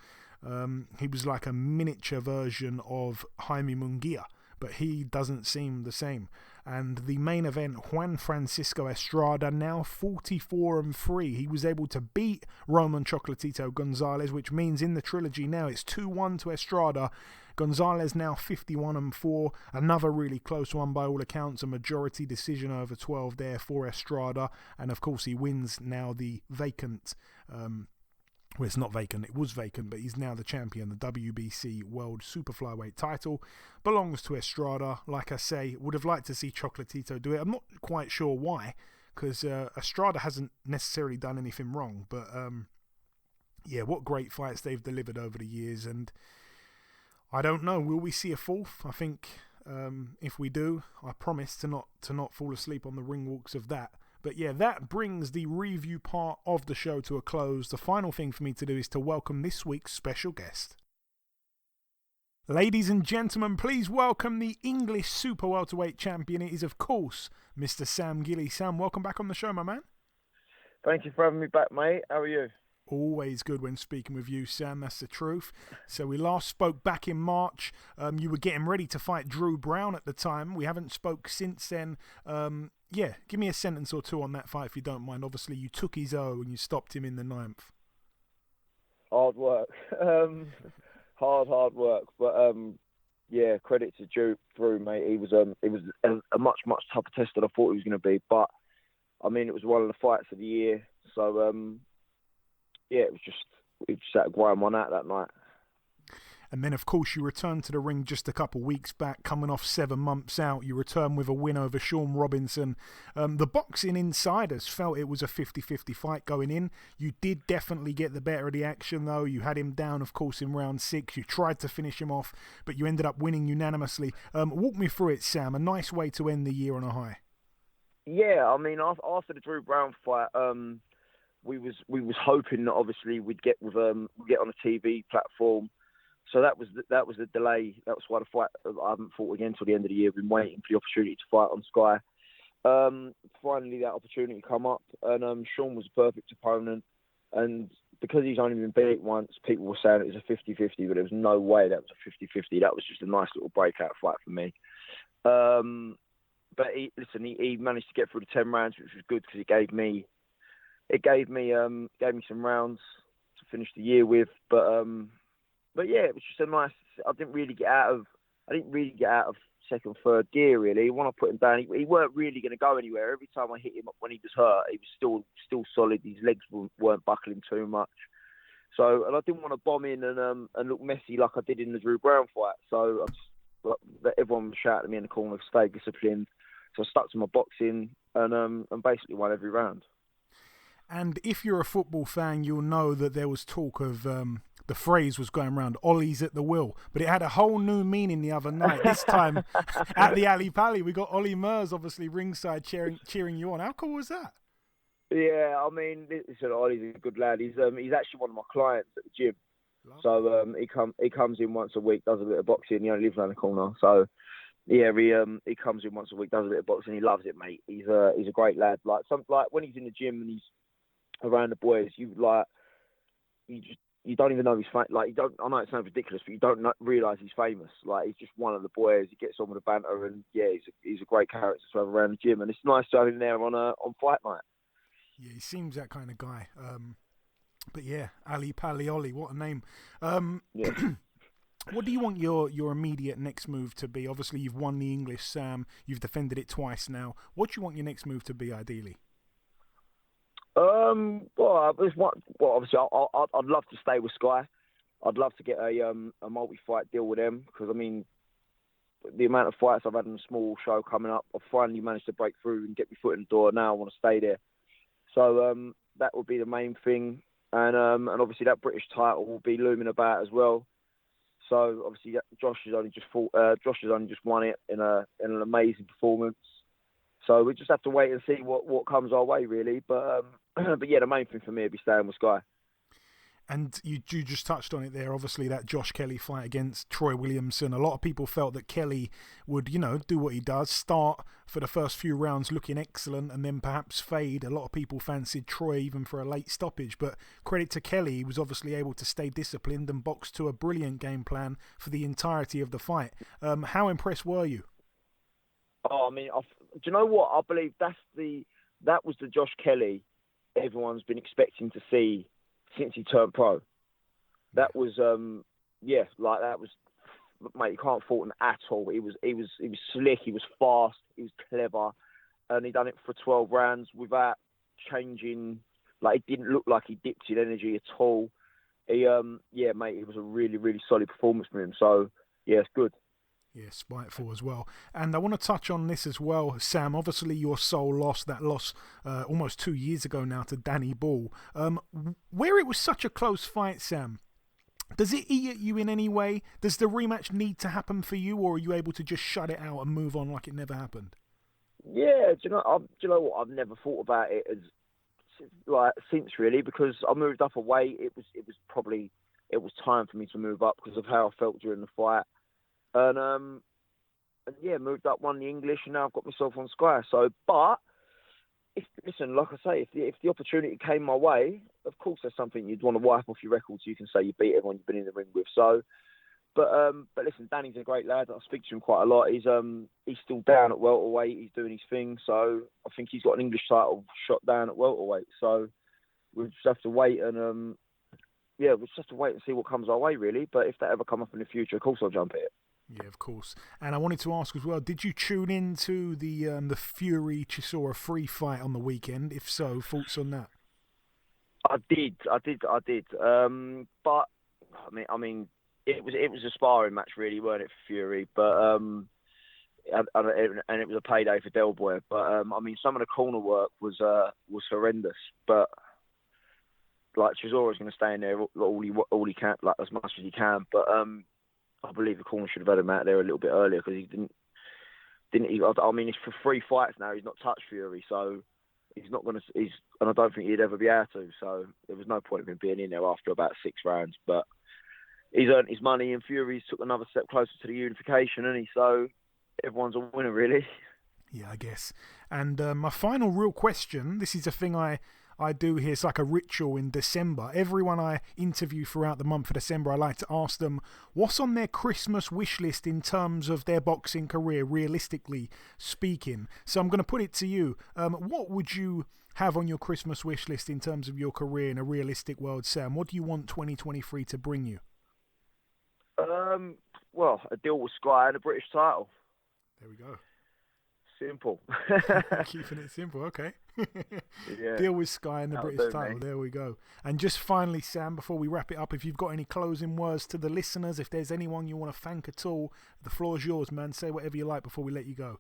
He was like a miniature version of Jaime Munguia, but he doesn't seem the same. And the main event, Juan Francisco Estrada, now 44-3. He was able to beat Roman Chocolatito Gonzalez, which means in the trilogy now it's 2-1 to Estrada. Gonzalez now 51-4. Another really close one by all accounts. A majority decision over 12 there for Estrada. And of course he wins now the vacant... well, it's not vacant, it was vacant, but he's now the champion. The WBC World Super Flyweight title belongs to Estrada. Like I say, would have liked to see Chocolatito do it. I'm not quite sure why, because Estrada hasn't necessarily done anything wrong. But yeah, what great fights they've delivered over the years. And I don't know, will we see a fourth? I think if we do, I promise to not fall asleep on the ring walks of that. But yeah, that brings the review part of the show to a close. The final thing for me to do is to welcome this week's special guest. Ladies and gentlemen, please welcome the English Super-Welterweight champion. It is, of course, Mr. Sam Gilley. Sam, welcome back on the show, my man. Thank you for having me back, mate. How are you? Always good when speaking with you, Sam. That's the truth. So we last spoke back in March. You were getting ready to fight Drew Brown at the time. We haven't spoke since then. Yeah, give me a sentence or two on that fight if you don't mind. Obviously, you took his O and you stopped him in the 9th. Hard work. Hard work. But yeah, credit to Drew, mate. It was a much tougher test than I thought it was going to be. But I mean, it was one of the fights of the year. So yeah, we just had to grind one out that night. And then, of course, you returned to the ring just a couple weeks back, coming off 7 months out. You returned with a win over Sean Robinson. The boxing insiders felt it was a 50-50 fight going in. You did definitely get the better of the action, though. You had him down, of course, in round 6. You tried to finish him off, but you ended up winning unanimously. Walk me through it, Sam. A nice way to end the year on a high. Yeah, I mean, after the Drew Brown fight, we was hoping that obviously we'd get on a TV platform. So that was the delay. That was why the fight I haven't fought again until the end of the year. I've been waiting for the opportunity to fight on Sky. Finally, that opportunity come up, and Sean was a perfect opponent. And because he's only been beat once, people were saying it was a 50-50, but there was no way that was a 50-50. That was just a nice little breakout fight for me. But he managed to get through the 10 rounds, which was good because it gave me some rounds to finish the year with. But yeah, it was just a nice. I didn't really get out of second, third gear really. When I put him down, he weren't really going to go anywhere. Every time I hit him when he was hurt, he was still solid. His legs weren't buckling too much. So, and I didn't want to bomb in and look messy like I did in the Drew Brown fight. So everyone was shouting at me in the corner, stay disciplined. So I stuck to my boxing and basically won every round. And if you're a football fan, you'll know that there was talk of the phrase was going around, Olly's at the wheel. But it had a whole new meaning the other night. This time at the Ali Pally, we got Olly Murs, obviously, ringside cheering you on. How cool was that? Yeah, I mean, listen, Olly's a good lad. He's actually one of my clients at the gym. So he comes in once a week, does a bit of boxing. He only lives around the corner. So yeah, he comes in once a week, does a bit of boxing. He loves it, mate. He's a great lad. Like when he's in the gym and he's around the boys, you don't even know he's like, you don't. I know it sounds ridiculous, but you don't realise he's famous. Like, he's just one of the boys. He gets on with the banter, and yeah, he's a great character to have around the gym. And it's nice to have him there on fight night. Yeah, he seems that kind of guy. But yeah, Ali Pally Olly, what a name. Yeah. What do you want your immediate next move to be? Obviously, you've won the English, Sam. You've defended it twice now. What do you want your next move to be, ideally? Well, obviously, I'd love to stay with Sky. I'd love to get a multi-fight deal with them because, I mean, the amount of fights I've had in a small show coming up, I've finally managed to break through and get my foot in the door. Now I want to stay there. So that would be the main thing. And obviously that British title will be looming about as well. So obviously Josh has only just won it in an amazing performance. So we just have to wait and see what comes our way, really. But yeah, the main thing for me would be staying with Sky. And you just touched on it there. Obviously, that Josh Kelly fight against Troy Williamson. A lot of people felt that Kelly would, do what he does, start for the first few rounds looking excellent and then perhaps fade. A lot of people fancied Troy even for a late stoppage. But credit to Kelly, he was obviously able to stay disciplined and box to a brilliant game plan for the entirety of the fight. How impressed were you? Oh, I mean, do you know what? I believe that was the Josh Kelly everyone's been expecting to see since he turned pro. That was, that was, mate, you can't fault him at all. He was slick, he was fast, he was clever, and he done it for 12 rounds without changing. Like, it didn't look like he dipped in energy at all. Mate, it was a really, really solid performance from him. So, yeah, it's good. Yeah, spiteful as well. And I want to touch on this as well, Sam. Obviously, your soul lost that loss almost 2 years ago now to Danny Ball. Where it was such a close fight, Sam, does it eat at you in any way? Does the rematch need to happen for you, or are you able to just shut it out and move on like it never happened? Yeah, do you know what? I've never thought about it as since really, because I moved up a weight. It was time for me to move up because of how I felt during the fight. And yeah, moved up, won the English, and now I've got myself on Sky. So, but like I say, if the opportunity came my way, of course that's something you'd want to wipe off your record so you can say you beat everyone you've been in the ring with. So, but listen, Danny's a great lad. I speak to him quite a lot. He's still down at welterweight. He's doing his thing. So I think he's got an English title shot down at welterweight. So we'll just have to wait and we'll just have to wait and see what comes our way, really. But if that ever come up in the future, of course I'll jump at it. Yeah, of course. And I wanted to ask as well, did you tune into the Fury Chisora III fight on the weekend? If so, thoughts on that? I did. But I mean, it was a sparring match, really, weren't it, for Fury? But and it was a payday for Del Boy. But I mean, some of the corner work was horrendous. But like, Chisora's going to stay in there all he can, like as much as he can. But I believe the corner should have had him out there a little bit earlier because he didn't. I mean, it's for 3 fights now. He's not touched Fury, so he's not going to. And I don't think he'd ever be able to. So there was no point of him being in there after about 6 rounds. But he's earned his money, and Fury's took another step closer to the unification, and so everyone's a winner, really. Yeah, I guess. And my final real question. This is a thing I do here. It's like a ritual in December. Everyone I interview throughout the month of December, I like to ask them what's on their Christmas wish list in terms of their boxing career, realistically speaking. So I'm going to put it to you. What would you have on your Christmas wish list in terms of your career in a realistic world, Sam? What do you want 2023 to bring you? Well, a deal with Sky and a British title. There we go. Simple. Keeping it simple, okay. Yeah. Deal with Sky and the That'll British do, title. mate. There we go. And just finally, Sam, before we wrap it up, if you've got any closing words to the listeners, if there's anyone you want to thank at all, the floor's yours, man. Say whatever you like before we let you go.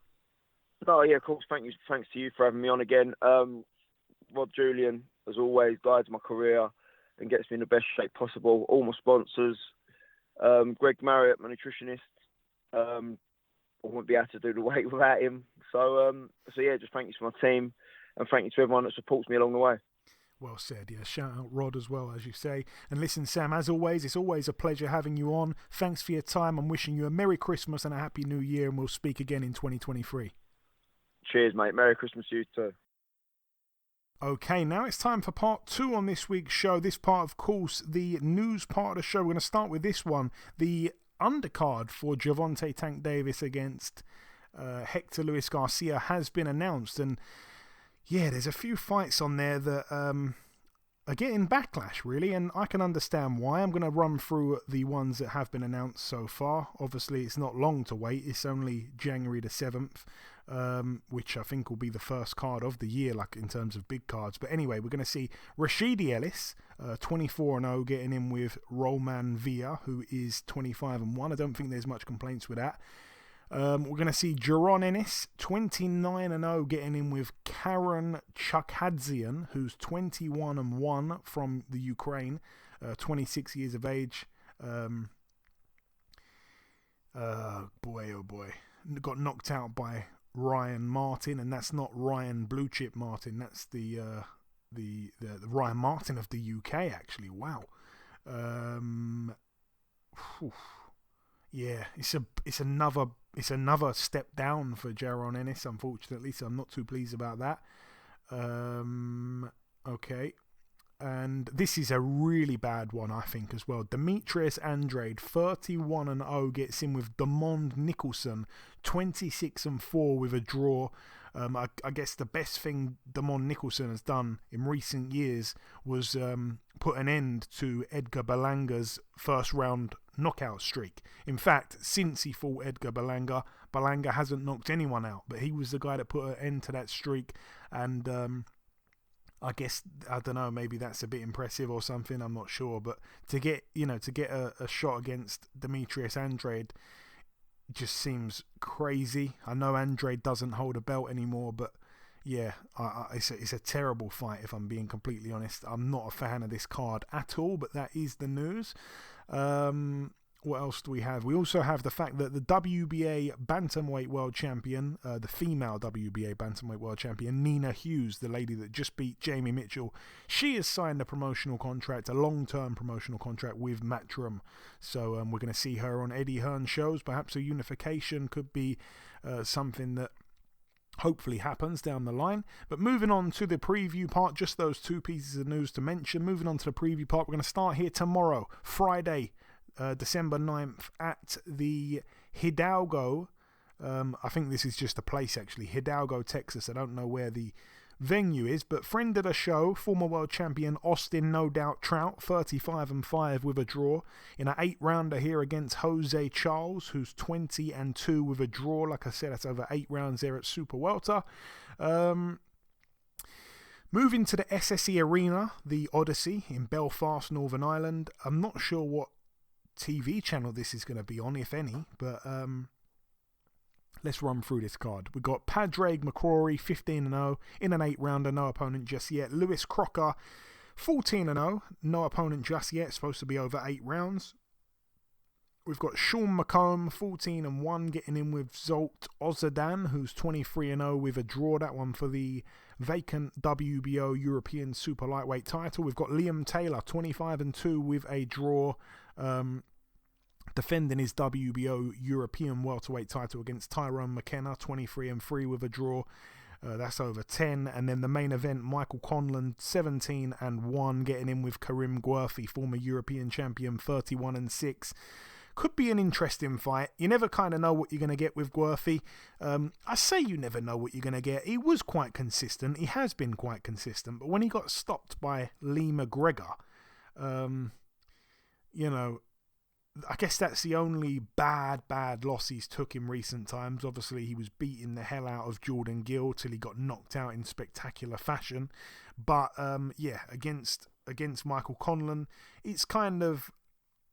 Oh, yeah, of course. Thanks to you for having me on again. Rob Julian, as always, guides my career and gets me in the best shape possible. All my sponsors. Greg Marriott, my nutritionist. I wouldn't be able to do the weight without him. So yeah, just thank you to my team and thank you to everyone that supports me along the way. Well said, yeah. Shout out Rod as well, as you say. And listen, Sam, as always, it's always a pleasure having you on. Thanks for your time. I'm wishing you a Merry Christmas and a Happy New Year, and we'll speak again in 2023. Cheers, mate. Merry Christmas to you too. Okay, now it's time for part 2 on this week's show. This part, of course, the news part of the show. We're going to start with this one. The undercard for Gervonta Tank Davis against Hector Luis Garcia has been announced, and yeah, there's a few fights on there that are getting backlash, really, and I can understand why. I'm going to run through the ones that have been announced so far. Obviously, it's not long to wait. It's only January the 7th, which I think will be the first card of the year, like in terms of big cards. But anyway, we're going to see Rashidi Ellis, 24-0, getting in with Roman Villa, who is 25-1. I don't think there's much complaints with that. We're going to see Jaron Ennis, 29-0, getting in with Karen Chukhadzian, who's 21-1 from the Ukraine, 26 years of age. Boy, oh boy. Got knocked out by Ryan Martin, and that's not Ryan Blue Chip Martin, that's the Ryan Martin of the UK, actually. Wow. Yeah, it's another step down for Jaron Ennis, unfortunately, so I'm not too pleased about that. Okay. And this is a really bad one, I think, as well. Demetrius Andrade, 31-0, gets in with Damond Nicholson, 26-4 with a draw. I guess the best thing Damond Nicholson has done in recent years was put an end to Edgar Berlanga's first round knockout streak. In fact, since he fought Edgar Berlanga, Berlanga hasn't knocked anyone out, but he was the guy that put an end to that streak, and I guess, I don't know, maybe that's a bit impressive or something, I'm not sure, but to get a shot against Demetrius Andrade just seems crazy. I know Andrade doesn't hold a belt anymore, but yeah, it's a terrible fight, if I'm being completely honest. I'm not a fan of this card at all, but that is the news. What else do we have? We also have the fact that the WBA Bantamweight World Champion, the female WBA Bantamweight World Champion, Nina Hughes, the lady that just beat Jamie Mitchell, she has signed a promotional contract, a long-term promotional contract with Matchroom. So we're going to see her on Eddie Hearn shows. Perhaps a unification could be something that hopefully happens down the line. But moving on to the preview part, just those two pieces of news to mention. Moving on to the preview part, we're going to start here tomorrow, Friday, December 9th, at the Hidalgo. I think this is just a place, actually. Hidalgo, Texas. I don't know where the venue is, but friend of the show, former world champion Austin No Doubt Trout, 35-5 with a draw in an 8-rounder here against Jose Charles, who's 20-2 with a draw. Like I said, that's over 8 rounds there at Super Welter. Moving to the SSE Arena, the Odyssey in Belfast, Northern Ireland. I'm not sure what TV channel this is going to be on, if any, but let's run through this card. We've got Padraig McCrory, 15-0, in an 8-rounder, no opponent just yet. Lewis Crocker, 14-0, no opponent just yet, supposed to be over 8 rounds. We've got Sean McComb, 14-1, getting in with Zolt Ozadan, who's 23-0 with a draw, that one for the vacant WBO European Super Lightweight title. We've got Liam Taylor, 25-2 with a draw, defending his WBO European welterweight title against Tyrone McKenna, 23-3 with a draw. That's over 10. And then the main event, Michael Conlon, 17-1, getting in with Karim Guerfi, former European champion, 31-6. Could be an interesting fight. You never kind of know what you're going to get with Guerfi. I say you never know what you're going to get. He was quite consistent. He has been quite consistent. But when he got stopped by Lee McGregor, I guess that's the only bad loss he's took in recent times. Obviously, he was beating the hell out of Jordan Gill till he got knocked out in spectacular fashion. But against Michael Conlan, it's kind of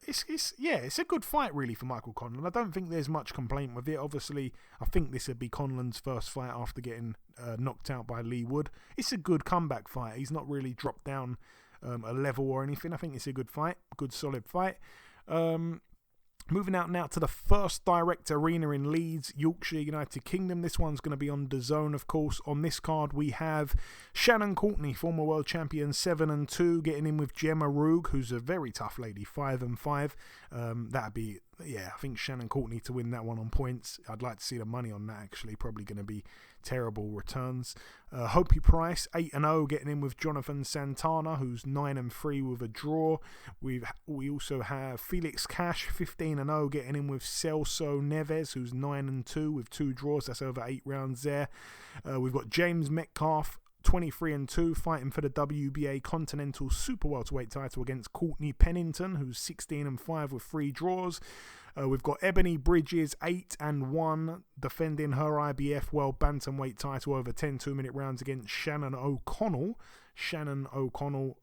it's a good fight really for Michael Conlan. I don't think there's much complaint with it. Obviously, I think this would be Conlan's first fight after getting knocked out by Lee Wood. It's a good comeback fight. He's not really dropped down a level or anything. I think it's a good fight, good solid fight. Moving out now to the First Direct Arena in Leeds, Yorkshire, United Kingdom. This one's going to be on DAZN, of course. On this card, we have Shannon Courtney, former world champion, 7-2, getting in with Gemma Rugg, who's a very tough lady, 5-5. That'd be, I think Shannon Courtney to win that one on points. I'd like to see the money on that, actually. Probably going to be terrible returns. Hopi Price, 8-0, getting in with Jonathan Santana, who's 9-3 with a draw. We also have Felix Cash, 15-0, getting in with Celso Neves, who's 9-2 with 2 draws. That's over 8 rounds there. We've got James Metcalf, 23-2, fighting for the WBA Continental Super-Welterweight title against Courtney Pennington, who's 16-5 with 3 draws. We've got Ebony Bridges, 8-1, defending her IBF World Bantamweight title over 10 2-minute rounds against Shannon O'Connell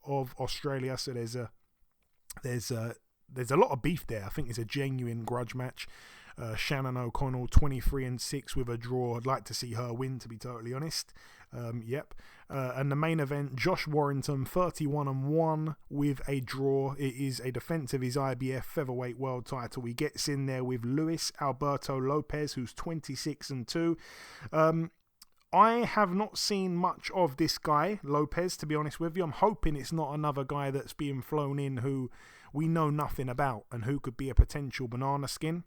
of Australia. So there's a lot of beef there. I think it's a genuine grudge match. Shannon O'Connell, 23-6 with a draw. I'd like to see her win, to be totally honest. And the main event, Josh Warrington, 31-1 with a draw. It is a defense of his IBF featherweight world title. He gets in there with Luis Alberto Lopez, who's 26-2. I have not seen much of this guy, Lopez, to be honest with you. I'm hoping it's not another guy that's being flown in who we know nothing about and who could be a potential banana skin.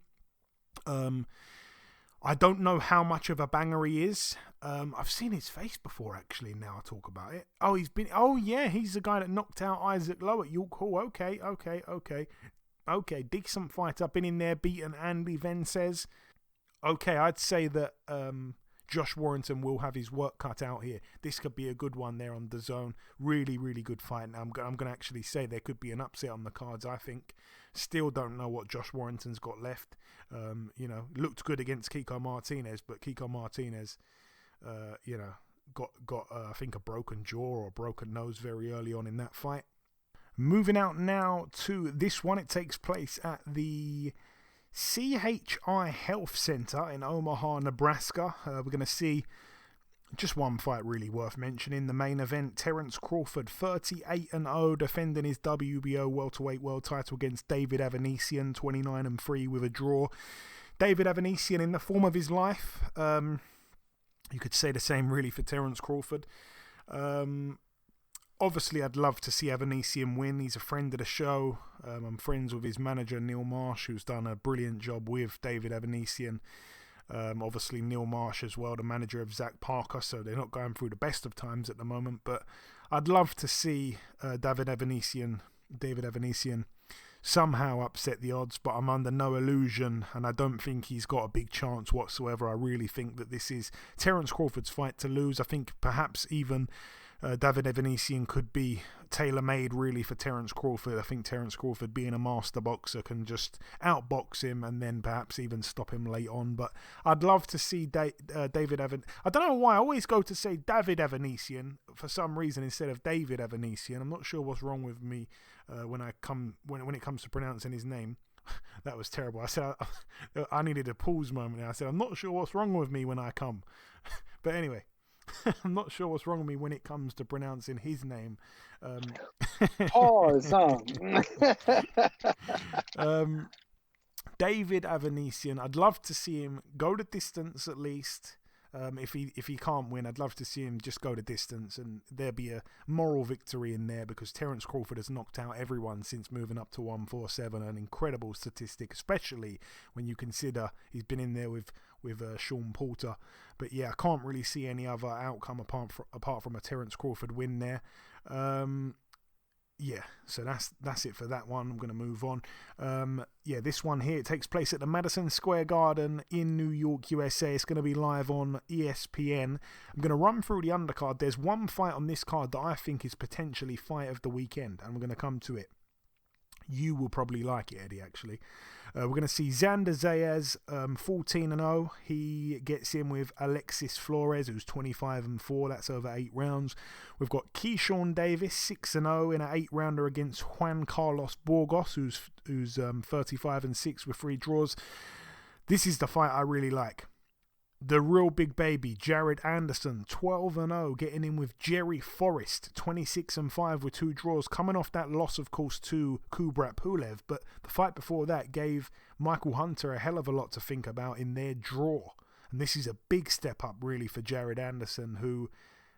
I don't know how much of a banger he is. I've seen his face before, actually, now I talk about it. He's the guy that knocked out Isaac Lowe at York Hall. Okay, decent fight. I've been in there, beaten Andy Vences. Okay, I'd say that Josh Warrington will have his work cut out here. This could be a good one there on DAZN. Really, really good fight. Now, I'm going to actually say there could be an upset on the cards, I think. Still don't know what Josh Warrington's got left. Looked good against Kiko Martinez, but Kiko Martinez, got I think a broken jaw or a broken nose very early on in that fight. Moving out now to this one. It takes place at the CHI Health Center in Omaha, Nebraska. We're going to see just one fight really worth mentioning. The main event, Terence Crawford, 38-0, defending his WBO welterweight world title against David Avanesian, 29-3 with a draw. David Avanesian in the form of his life. You could say the same really for Terence Crawford. Obviously, I'd love to see Avanesian win. He's a friend of the show. I'm friends with his manager, Neil Marsh, who's done a brilliant job with David Avanesian. Obviously, Neil Marsh as well, the manager of Zach Parker, so they're not going through the best of times at the moment. But I'd love to see David Avanesian somehow upset the odds, but I'm under no illusion, and I don't think he's got a big chance whatsoever. I really think that this is Terence Crawford's fight to lose. I think perhaps even David Avanesian could be tailor-made really for Terence Crawford. I think Terence Crawford, being a master boxer, can just outbox him and then perhaps even stop him late on. But I'd love to see David Avanesian. I don't know why I always go to say David Avanesian for some reason instead of David Avanesian. I'm not sure what's wrong with me when it comes to pronouncing his name. That was terrible. I said I needed a pause moment. I said I'm not sure what's wrong with me when I come. But anyway. I'm not sure what's wrong with me when it comes to pronouncing his name. Pause, huh? David Avanesian, I'd love to see him go the distance at least. If he can't win, I'd love to see him just go the distance and there be a moral victory in there, because Terence Crawford has knocked out everyone since moving up to 147, an incredible statistic, especially when you consider he's been in there with Sean Porter. But yeah, I can't really see any other outcome apart from a Terence Crawford win there. So that's it for that one. I'm going to move on. This one here, it takes place at the Madison Square Garden in New York, USA. It's going to be live on ESPN. I'm going to run through the undercard. There's one fight on this card that I think is potentially fight of the weekend, and we're going to come to it. You will probably like it, Eddie, actually. We're going to see Xander Zayas, 14-0. He gets in with Alexis Flores, who's 25-4. That's over 8 rounds. We've got Keyshawn Davis, 6-0 in an 8-rounder against Juan Carlos Burgos, who's 35-6 with 3 draws. This is the fight I really like. The real big baby, Jared Anderson, 12-0, getting in with Jerry Forrest, 26-5 with 2 draws, coming off that loss, of course, to Kubrat Pulev, but the fight before that gave Michael Hunter a hell of a lot to think about in their draw. And this is a big step up, really, for Jared Anderson, who,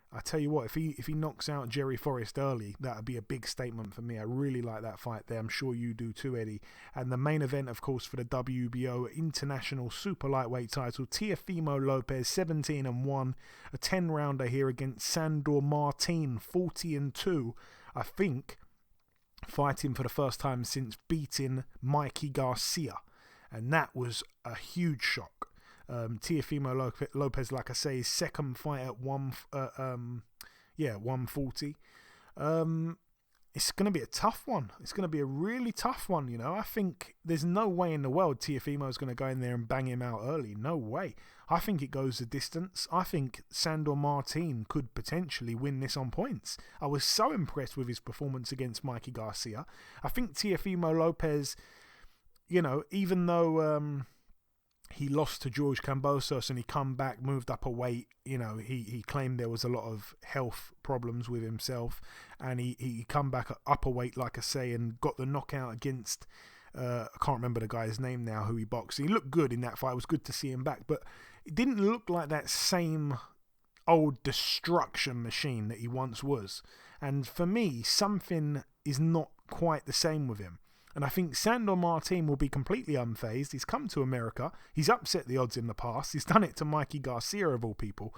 I tell you what, if he knocks out Jerry Forrest early, that would be a big statement for me. I really like that fight there. I'm sure you do too, Eddie. And the main event, of course, for the WBO International Super Lightweight title, Teofimo Lopez, 17-1, a 10-rounder here against Sandor Martin, 40-2. I think fighting for the first time since beating Mikey Garcia. And that was a huge shock. Teofimo Lopez, like I say, is second fight at 140. It's going to be a tough one. It's going to be a really tough one, you know. I think there's no way in the world Teofimo is going to go in there and bang him out early. No way. I think it goes the distance. I think Sandor Martin could potentially win this on points. I was so impressed with his performance against Mikey Garcia. I think Teofimo Lopez, you know, even though he lost to George Kambosos and he come back, moved up a weight. You know, he claimed there was a lot of health problems with himself, and he come back up a weight, like I say, and got the knockout against, I can't remember the guy's name now who he boxed. He looked good in that fight. It was good to see him back, but it didn't look like that same old destruction machine that he once was. And for me, something is not quite the same with him. And I think Sandor Martin will be completely unfazed. He's come to America. He's upset the odds in the past. He's done it to Mikey Garcia, of all people.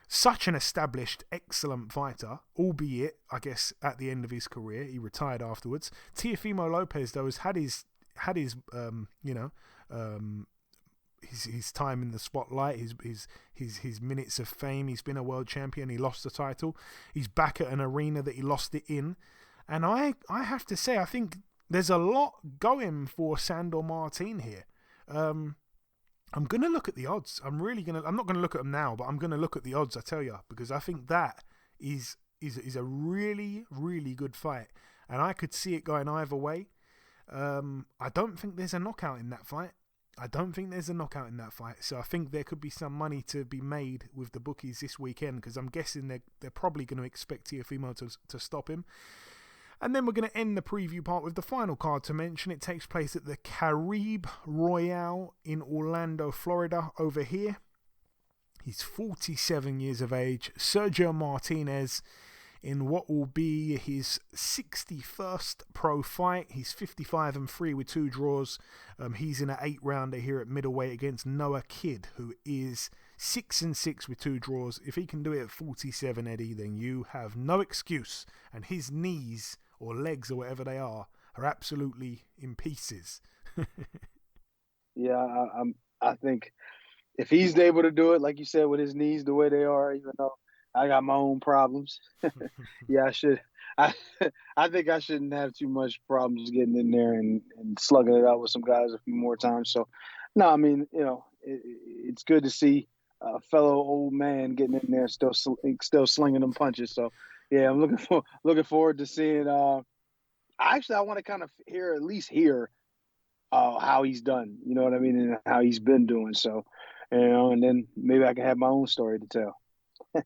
Such an established, excellent fighter, albeit, I guess, at the end of his career. He retired afterwards. Teofimo Lopez, though, has had his time in the spotlight, his minutes of fame. He's been a world champion. He lost the title. He's back at an arena that he lost it in. And I have to say, I think there's a lot going for Sandor Martin here. I'm going to look at the odds. I'm not going to look at them now, but I'm going to look at the odds, I tell you, because I think that is a really, really good fight. And I could see it going either way. I don't think there's a knockout in that fight. So I think there could be some money to be made with the bookies this weekend, because I'm guessing they're probably going to expect Teofimo to stop him. And then we're going to end the preview part with the final card to mention. It takes place at the Caribe Royale in Orlando, Florida, over here. He's 47 years of age. Sergio Martinez, in what will be his 61st pro fight. He's 55-3 with 2 draws. He's in an 8-rounder here at middleweight against Noah Kidd, who is 6-6 with 2 draws. If he can do it at 47, Eddie, then you have no excuse. And his knees, or legs, or whatever they are absolutely in pieces. Yeah, I think if he's able to do it, like you said, with his knees the way they are, even though I got my own problems, yeah, I should. I think I shouldn't have too much problems getting in there and slugging it out with some guys a few more times. So, no, I mean, you know, it's good to see a fellow old man getting in there, still slinging them punches. So, yeah, I'm looking forward to seeing. I want to kind of at least hear how he's done. You know what I mean, and how he's been doing. So, you know, and then maybe I can have my own story to tell. There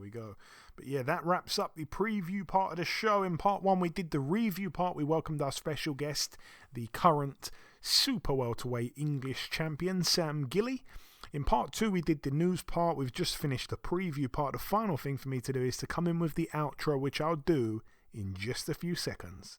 we go. But yeah, that wraps up the preview part of the show. In part 1, we did the review part. We welcomed our special guest, the current Super-Welterweight English champion, Sam Gilley. In part 2, we did the news part. We've just finished the preview part. The final thing for me to do is to come in with the outro, which I'll do in just a few seconds.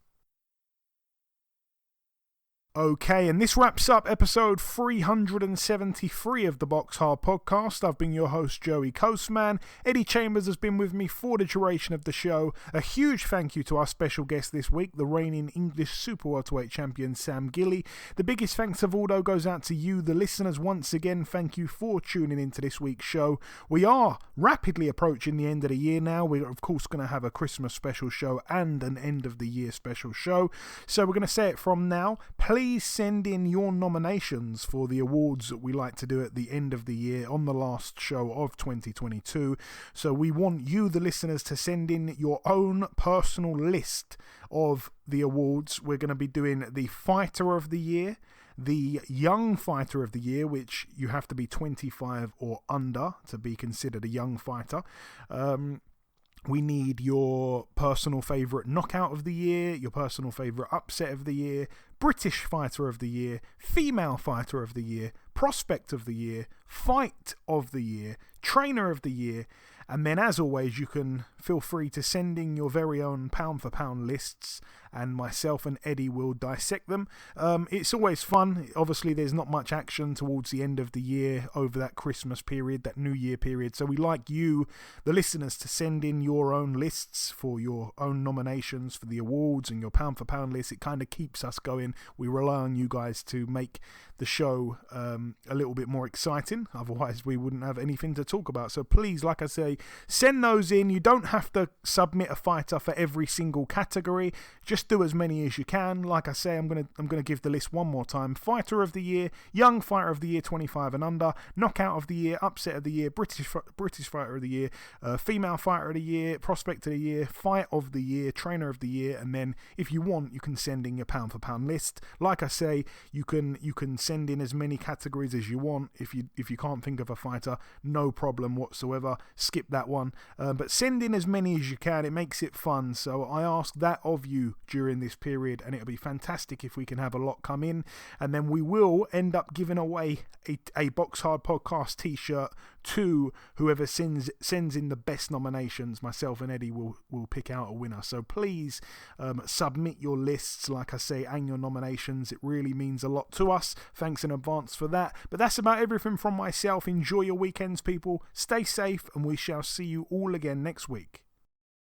Okay, and this wraps up episode 373 of the BoxHard Podcast. I've been your host, Joey Coastman. Eddie Chambers has been with me for the duration of the show. A huge thank you to our special guest this week, the reigning English Super-Welterweight champion, Sam Gilley. The biggest thanks of all, though, goes out to you, the listeners. Once again, thank you for tuning into this week's show. We are rapidly approaching the end of the year now. We're, of course, going to have a Christmas special show and an end-of-the-year special show. So we're going to say it from now. Please send in your nominations for the awards that we like to do at the end of the year on the last show of 2022. So we want you, the listeners, to send in your own personal list of the awards. We're going to be doing the Fighter of the Year, the Young Fighter of the Year, which you have to be 25 or under to be considered a young fighter. We need your personal favourite knockout of the year, your personal favourite upset of the year, British Fighter of the Year, Female Fighter of the Year, Prospect of the Year, Fight of the Year, Trainer of the Year, and then as always you can feel free to send in your very own pound for pound lists and myself and Eddie will dissect them. It's always fun. Obviously there's not much action towards the end of the year over that Christmas period, that New Year period, so we like you, the listeners, to send in your own lists for your own nominations for the awards and your pound for pound list. It kind of keeps us going. We rely on you guys to make the show a little bit more exciting, otherwise we wouldn't have anything to talk about. So please, like I say, send those in. You don't have to submit a fighter for every single category, just do as many as you can. Like I say, I'm gonna give the list one more time. Fighter of the Year, Young Fighter of the Year 25 and under, Knockout of the Year, Upset of the Year, British Fighter of the Year, Female Fighter of the Year, Prospect of the Year, Fight of the Year, Trainer of the Year, and then if you want you can send in your pound for pound list. Like I say, you can send in as many categories as you want. If you can't think of a fighter, no problem whatsoever, skip that one, but send in as many as you can. It makes it fun, so I ask that of you during this period, and it'll be fantastic if we can have a lot come in, and then we will end up giving away a BoxHard Podcast t-shirt to whoever sends in the best nominations. Myself and Eddie will pick out a winner. So please submit your lists, like I say, and your nominations. It really means a lot to us. Thanks in advance for that. But that's about everything from myself. Enjoy your weekends, people. Stay safe, and we shall see you all again next week.